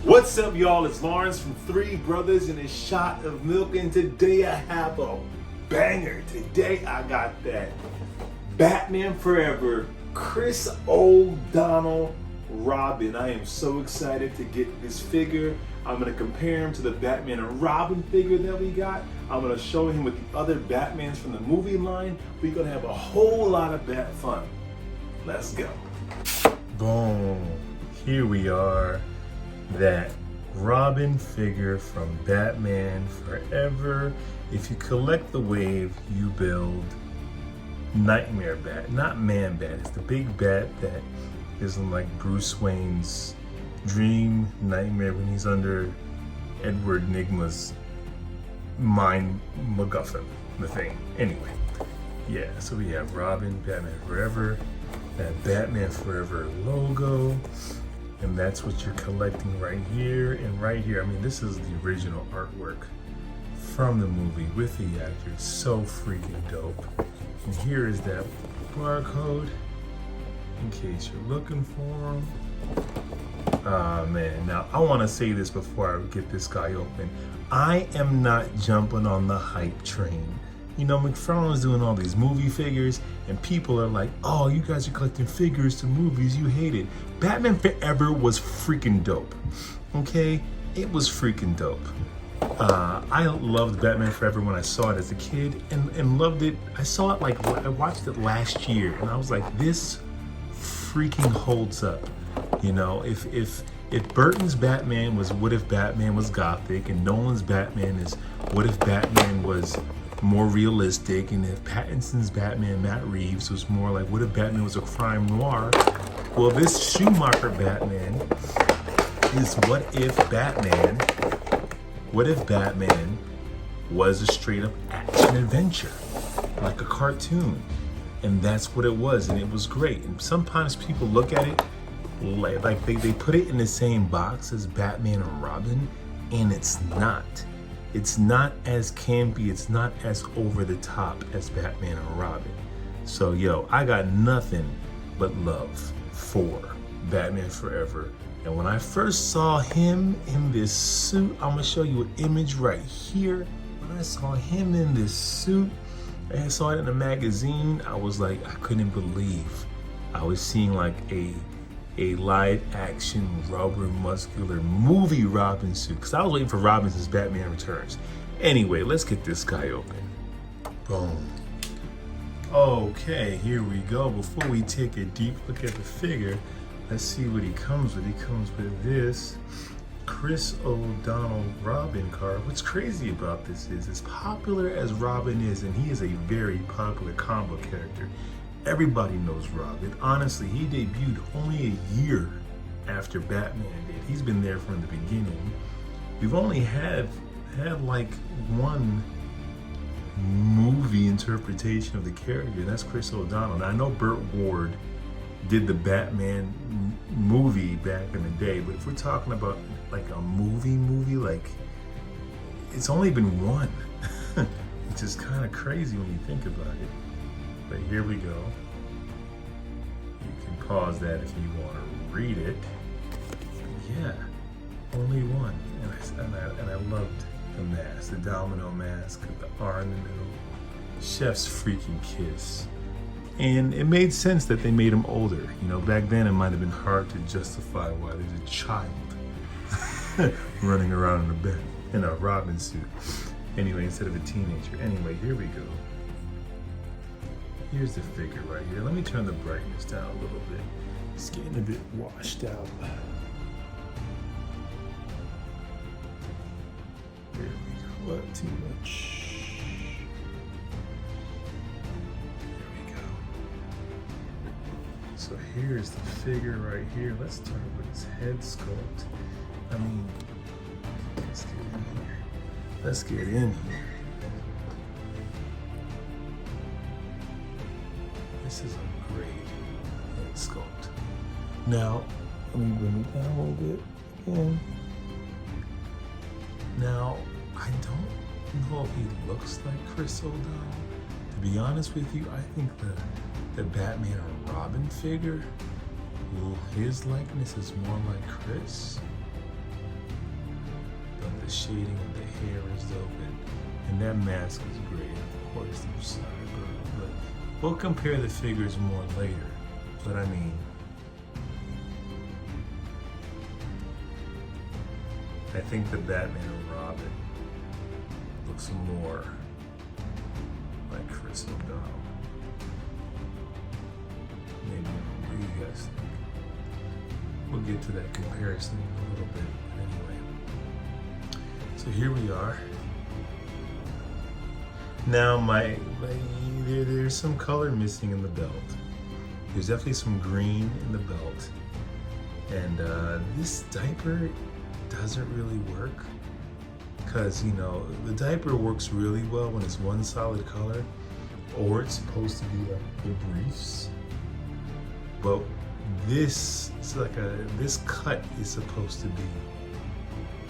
What's up, y'all? It's Lawrence from Three Brothers and a Shot of Milk, and today I have a banger. Today I got that Batman Forever Chris O'Donnell Robin. I am so excited to get this figure. I'm going to compare him to the Batman and Robin figure that we got. I'm going to show him with the other Batmans from the movie line. We're going to have a whole lot of bat fun. Let's go. Boom. Here we are. That Robin figure from Batman Forever. If you collect the wave, you build Nightmare Bat, not Man Bat. It's the big bat that is in like Bruce Wayne's dream nightmare when he's under Edward Nygma's mind MacGuffin, the thing. Anyway, yeah, so we have Robin, Batman Forever, that Batman Forever logo. And that's what you're collecting right here and right here. I mean, this is the original artwork from the movie with the actors. So freaking dope. And here is that barcode in case you're looking for them. Ah, man. Now, I want to say this before I get this guy open. I am not jumping on the hype train. You know, McFarlane's doing all these movie figures, and people are like, oh, you guys are collecting figures to movies you hated. Batman Forever was freaking dope, okay? It was freaking dope. I loved Batman Forever when I saw it as a kid, and loved it. I saw it like, I watched it last year, and I was like, this freaking holds up. You know, if Burton's Batman was What If Batman Was Gothic, and Nolan's Batman is What If Batman Was more realistic, and if Pattinson's Batman, Matt Reeves, was more like What If Batman Was a Crime Noir, well, this Schumacher Batman is What If Batman was a straight up action adventure, like a cartoon. And that's what it was, and it was great. And sometimes people look at it like they put it in the same box as Batman and Robin, and it's not. It's not as campy, it's not as over the top as Batman and Robin. So yo, I got nothing but love for Batman Forever. And when I first saw him in this suit, I'm gonna show you an image right here. When I saw him in this suit, I saw it in a magazine, I was like, I couldn't believe I was seeing like a live action rubber muscular movie Robin suit, because I was waiting for Robin since Batman Returns. Anyway, let's get this guy open. Boom. Okay, here we go. Before we take a deep look at the figure, let's see what he comes with. He comes with this Chris O'Donnell Robin card. What's crazy about this is, as popular as Robin is, and he is a very popular comic book character, everybody knows Robin. Honestly, he debuted only a year after Batman did. He's been there from the beginning. We've only had like one movie interpretation of the character, and that's Chris O'Donnell. Now, I know Burt Ward did the Batman movie back in the day, but if we're talking about like a movie, like, it's only been one, which is kind of crazy when you think about it. But here we go. You can pause that if you want to read it. Yeah, only one. And I loved the mask, the domino mask, the R in the middle. Chef's freaking kiss. And it made sense that they made him older. You know, back then it might have been hard to justify why there's a child running around in a Robin suit. Anyway, instead of a teenager. Anyway, here we go. Here's the figure right here. Let me turn the brightness down a little bit. It's getting a bit washed out. There we go. What? Too much. There we go. So here's the figure right here. Let's start with his head sculpt. I mean, let's get in here. Let's get in here. This is a great head sculpt. Now, let me bring it down a little bit again. Now, I don't know if he looks like Chris O'Donnell. To be honest with you, I think the Batman or Robin figure, his likeness is more like Chris. the shading of the hair is dope, and that mask is great. Of course, there's Cyber, but we'll compare the figures more later. But I mean, I think the Batman and Robin looks more like Chris O'Donnell. Maybe. What do you guys think? We'll get to that comparison in a little bit. But anyway, so here we are. Now there's some color missing in the belt. There's definitely some green in the belt, and this diaper doesn't really work, because you know the diaper works really well when it's one solid color, or it's supposed to be like the briefs. But this cut is supposed to be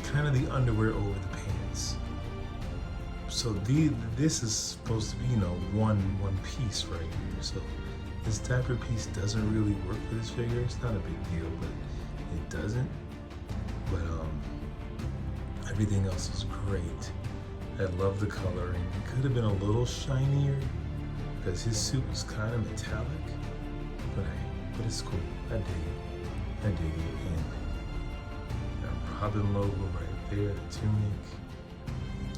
kind of the underwear over the pants. So this is supposed to be, you know, one piece right here. So this diaper piece doesn't really work for this figure. It's not a big deal, but it doesn't. But everything else is great. I love the coloring. It could have been a little shinier because his suit was kind of metallic, but it's cool. I dig it. And the Robin logo right there, the tunic,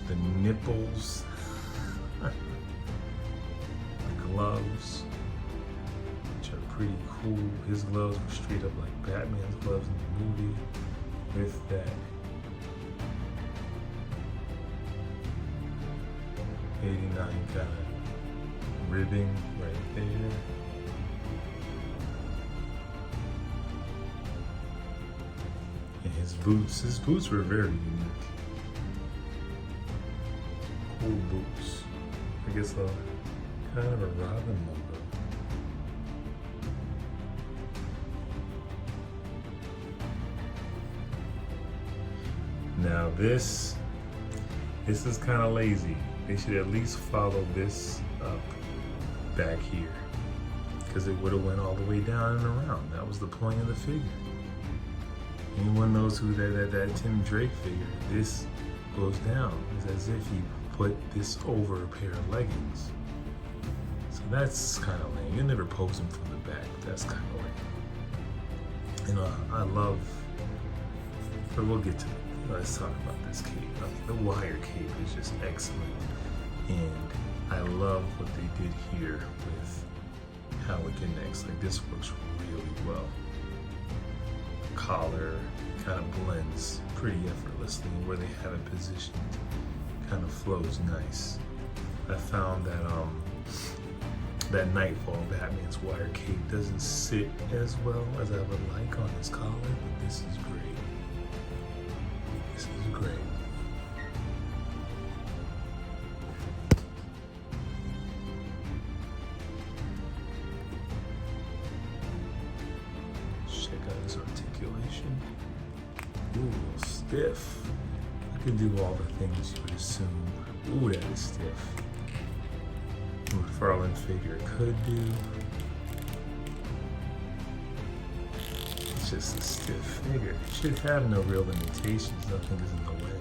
the nipples, the gloves, which are pretty cool. His gloves were straight up like Batman's gloves in the movie, with that 89 kind of ribbing right there. And his boots were very unique. Cool boots. I guess kind of a Robin logo. Now this is kind of lazy. They should at least follow this up back here, because it would have went all the way down and around. That was the point of the figure. Anyone knows who that Tim Drake figure, this goes down. It's as if you put this over a pair of leggings. So that's kind of lame. You never pose him from the back. That's kind of lame. And I love, but we'll get to it. Let's talk about this cape. The wire cape is just excellent. And I love what they did here with how it connects. Like, this works really well. Collar kind of blends pretty effortlessly, and where they have it positioned kind of flows nice. I found that that Nightfall Batman's wire cape doesn't sit as well as I would like on his collar, but this is great. This is great. Check out his articulation. Ooh, stiff. I can do all the things you would assume. Ooh, that is stiff. McFarlane figure could do. It's just a stiff figure. It should have no real limitations. Nothing is in the way.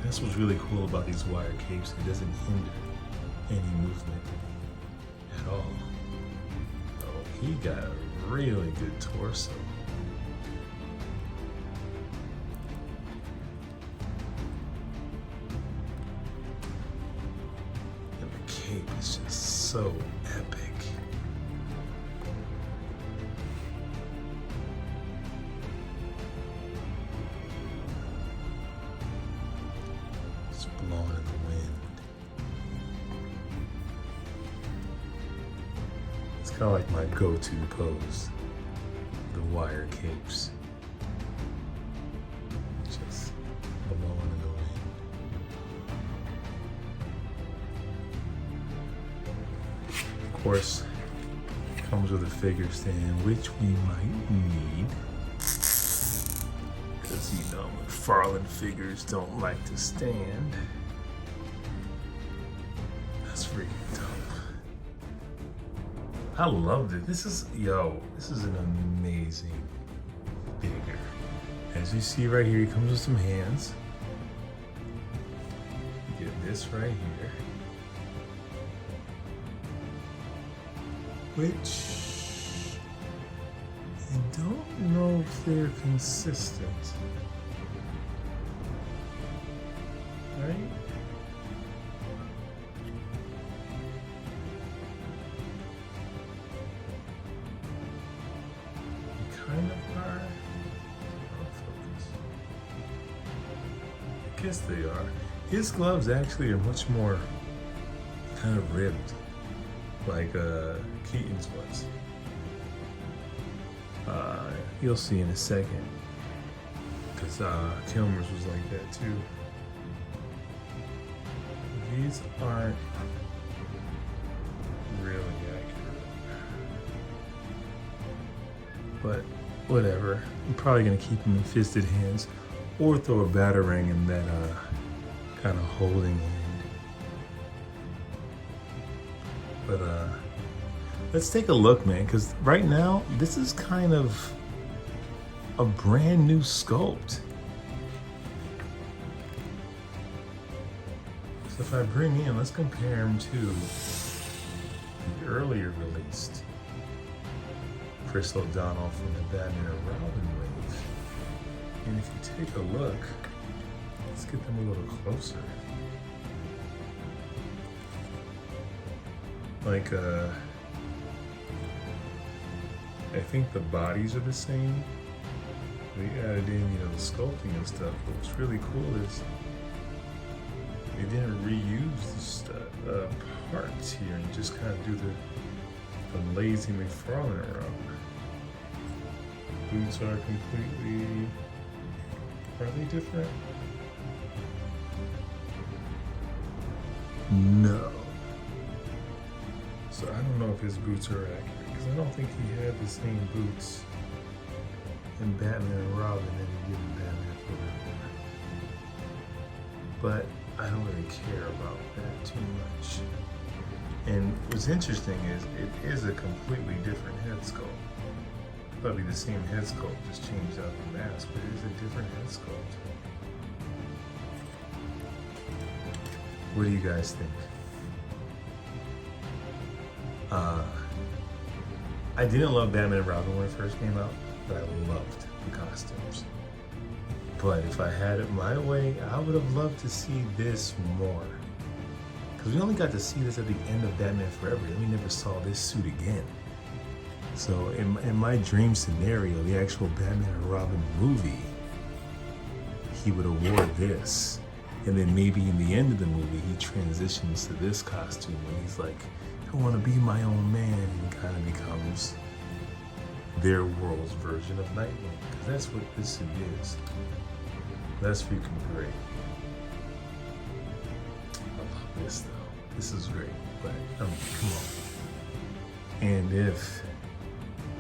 That's what's really cool about these wire capes. It doesn't hinder any movement at all. Oh, he got a really good torso. And the cape is just so epic. Blowing in the wind. It's kind of like my go-to pose, the wire capes. Just blowing in the wind. Of course, Comes with a figure stand, which we might need. Because, you know, McFarlane figures don't like to stand. That's freaking tough. I loved it. This is an amazing figure. As you see right here, he comes with some hands. You get this right here. Which I don't know if they're consistent. Right? You kind of are. Focus. I guess they are. His gloves actually are much more kind of ribbed, like Keaton's was. You'll see in a second, because Kilmer's was like that too. These aren't really accurate, but whatever. I'm probably gonna keep them in fisted hands, or throw a batarang in that kind of holding hand. But let's take a look, man, because right now this is kind of a brand new sculpt. So if I bring in, let's compare him to the earlier released Chris O'Donnell from the Batman and Robin wave. And if you take a look, let's get them a little closer. Like, I think the bodies are the same. We added in, you know, the sculpting and stuff. But what's really cool is they didn't reuse the parts here and just kind of do the lazy McFarlane around. Boots are completely, are they different? No. So I don't know if his boots are accurate, because I don't think he had the same boots in Batman and Robin that he did in Batman Forever. But I don't really care about that too much. And what's interesting is it is a completely different head sculpt. Probably the same head sculpt, just changed out the mask, but it is a different head sculpt. What do you guys think? I didn't love Batman and Robin when it first came out, but I loved the costumes. But if I had it my way, I would have loved to see this more. Because we only got to see this at the end of Batman Forever, and we never saw this suit again. So in my dream scenario, the actual Batman and Robin movie, he would have wore this. And then maybe in the end of the movie, he transitions to this costume when he's like, I want to be my own man, and kind of becomes their world's version of Nightwing. Because that's what this suit is. That's freaking great. I love this though. This is great. But I mean, come on.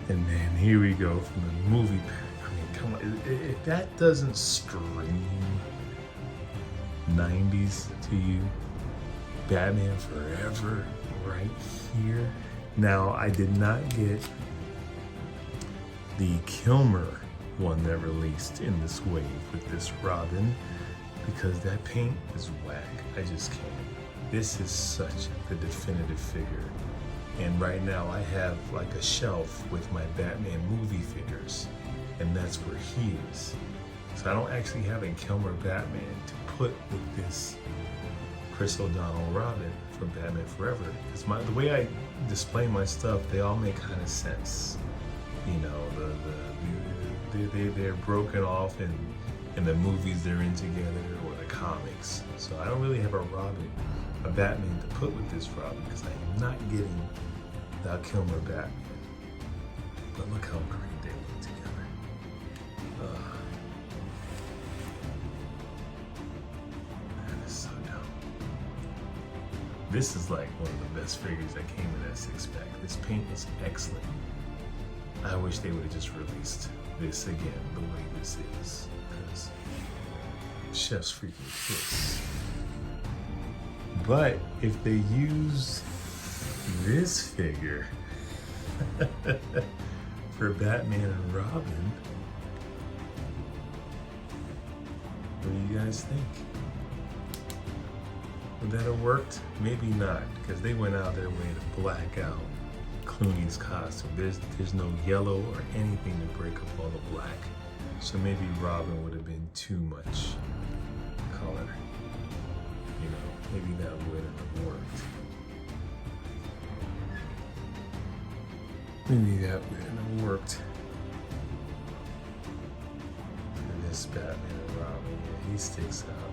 And man, here we go from the movie pack. I mean, come on. If that doesn't scream 90s to you, Batman Forever right here. Now, I did not get the Kilmer one that released in this wave with this Robin, because that paint is whack. I just can't. This is such the definitive figure. And right now I have like a shelf with my Batman movie figures, and that's where he is. So I don't actually have a Kilmer Batman to put with this Chris O'Donnell Robin from Batman Forever. Because the way I display my stuff, they all make kind of sense. You know, they're broken off in the movies they're in together or the comics. So I don't really have a Batman to put with this Robin, because I am not getting that Kilmer Batman. But look how great they look together. That is so dope. This is like one of the best figures that came in that 6-pack. This paint is excellent. I wish they would have just released this again the way this is, because chef's freaking kiss. But if they use this figure for Batman and Robin, what do you guys think? Would that have worked? Maybe not, because they went out their way to black out Clooney's costume. There's no yellow or anything to break up all the black. So maybe Robin would have been too much color. You know, maybe that wouldn't have worked. Maybe that wouldn't have worked for this Batman and Robin. Yeah, he sticks out.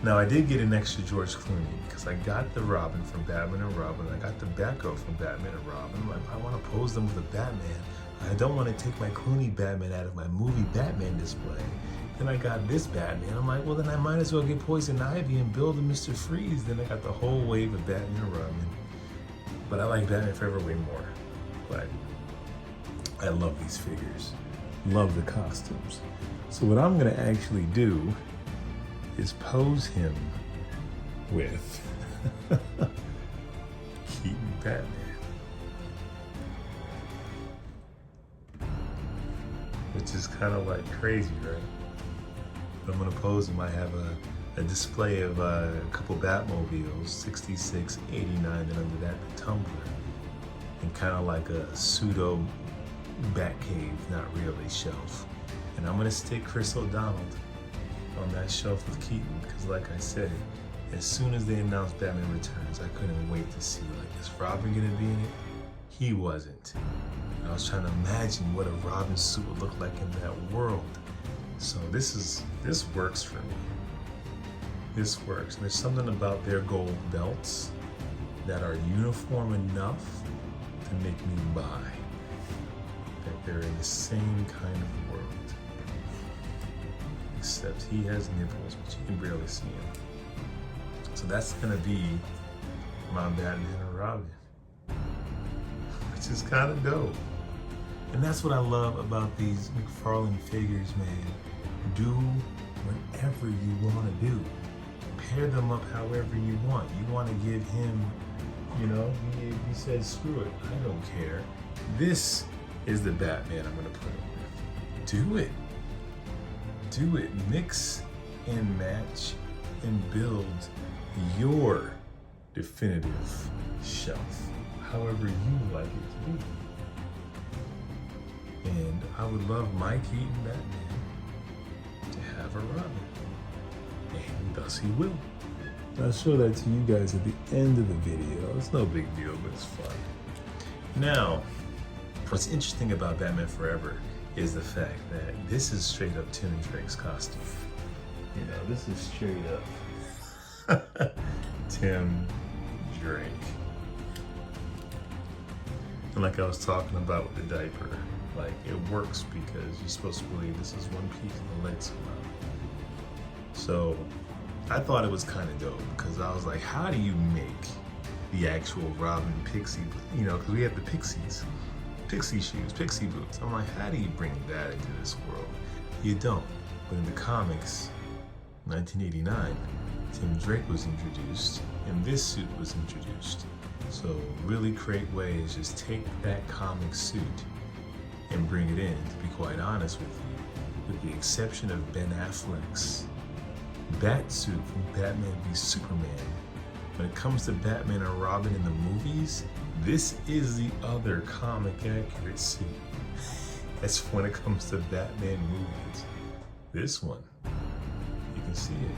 Now, I did get an extra George Clooney because I got the Robin from Batman and Robin. I got the Batgirl from Batman and Robin. I'm like, I want to pose them with a Batman. I don't want to take my Clooney Batman out of my movie Batman display. Then I got this Batman. I'm like, well, then I might as well get Poison Ivy and build a Mr. Freeze. Then I got the whole wave of Batman and Robin. But I like Batman Forever way more. But I love these figures. Love the costumes. So what I'm going to actually do is pose him with Keaton Batman. Which is kind of like crazy, right? But I'm gonna pose him. I have a display of a couple Batmobiles, 66, 89, and under that the Tumbler. And kind of like a pseudo Batcave, not really, shelf. And I'm gonna stick Chris O'Donnell on that shelf with Keaton, because like I said, as soon as they announced Batman Returns, I couldn't wait to see, like, is Robin gonna be in it? He wasn't. And I was trying to imagine what a Robin suit would look like in that world. So this works for me. This works. And there's something about their gold belts that are uniform enough to make me buy that they're in the same kind of world. Except he has nipples, but you can barely see him. So that's gonna be my Batman and Robin, which is kind of dope. And that's what I love about these McFarlane figures, man. Do whatever you want to do. Pair them up however you want. You want to give him, you know, he said, screw it, I don't care. This is the Batman I'm gonna put him with. Do it. Do it. Mix and match and build your definitive shelf, however you like it to be. And I would love my Keaton Batman to have a Robin. And thus he will. I'll show that to you guys at the end of the video. It's no big deal, but it's fun. Now, what's interesting about Batman Forever is the fact that this is straight up Tim Drake's costume. You know, this is straight up Tim Drake. And like I was talking about with the diaper, like it works because you're supposed to believe this is one piece and the legs come out. So I thought it was kind of dope because I was like, how do you make the actual Robin Pixie, you know, because we have the Pixies. Pixie shoes, Pixie boots. I'm like, how do you bring that into this world? You don't. But in the comics, 1989, Tim Drake was introduced and this suit was introduced. So really great way is just take that comic suit and bring it in, to be quite honest with you. With the exception of Ben Affleck's bat suit from Batman v Superman, when it comes to Batman and Robin in the movies, this is the other comic accurate suit. That's when it comes to Batman movies. This one, you can see it.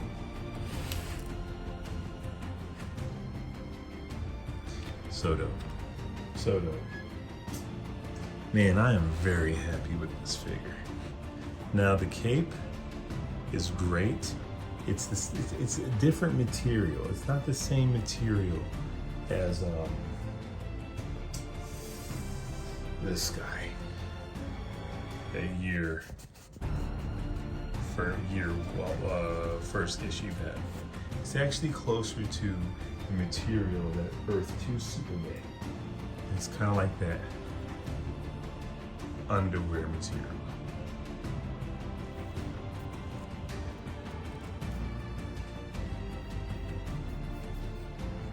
So dope. So dope. Man, I am very happy with this figure. Now the cape is great. It's a different material. It's not the same material as this guy. First issue Batman. It's actually closer to material that Earth 2 Superman. It's kind of like that underwear material.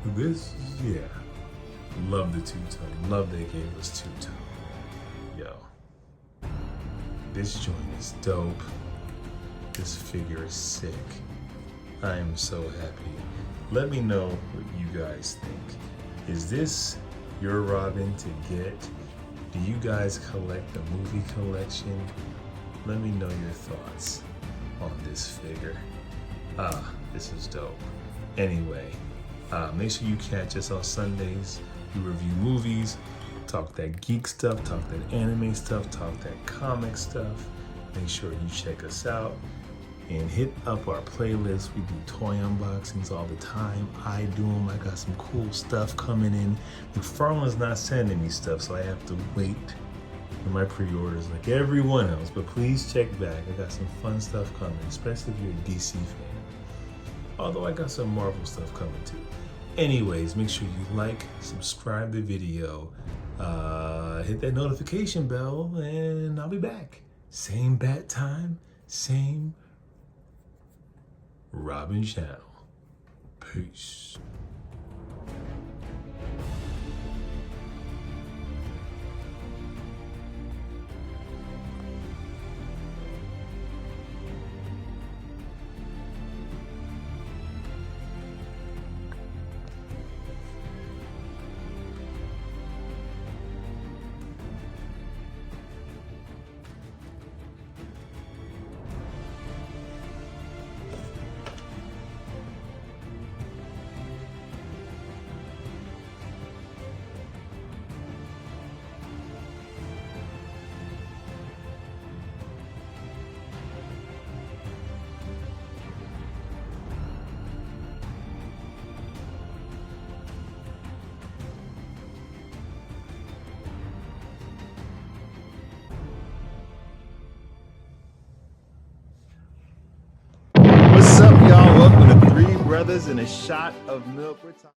This, yeah, love the two-tone. Love they gave us two-tone. Yo, this joint is dope. This figure is sick. I am so happy. Let me know what you guys think. Is this your Robin to get? Do you guys collect the movie collection? Let me know your thoughts on this figure. This is dope. Anyway, make sure you catch us on Sundays. We review movies, talk that geek stuff, talk that anime stuff, talk that comic stuff. Make sure you check us out and hit up our playlist. We do toy unboxings all the time. I do them. I got some cool stuff coming in. McFarlane's not sending me stuff, so I have to wait for my pre-orders like everyone else. But please check back. I got some fun stuff coming, especially if you're a DC fan. Although I got some Marvel stuff coming too. Anyways, make sure you like, subscribe the video, hit that notification bell, and I'll be back. Same bat time, same Robin channel. Peace. What's up, y'all? Welcome to Three Brothers and a Shot of Milk.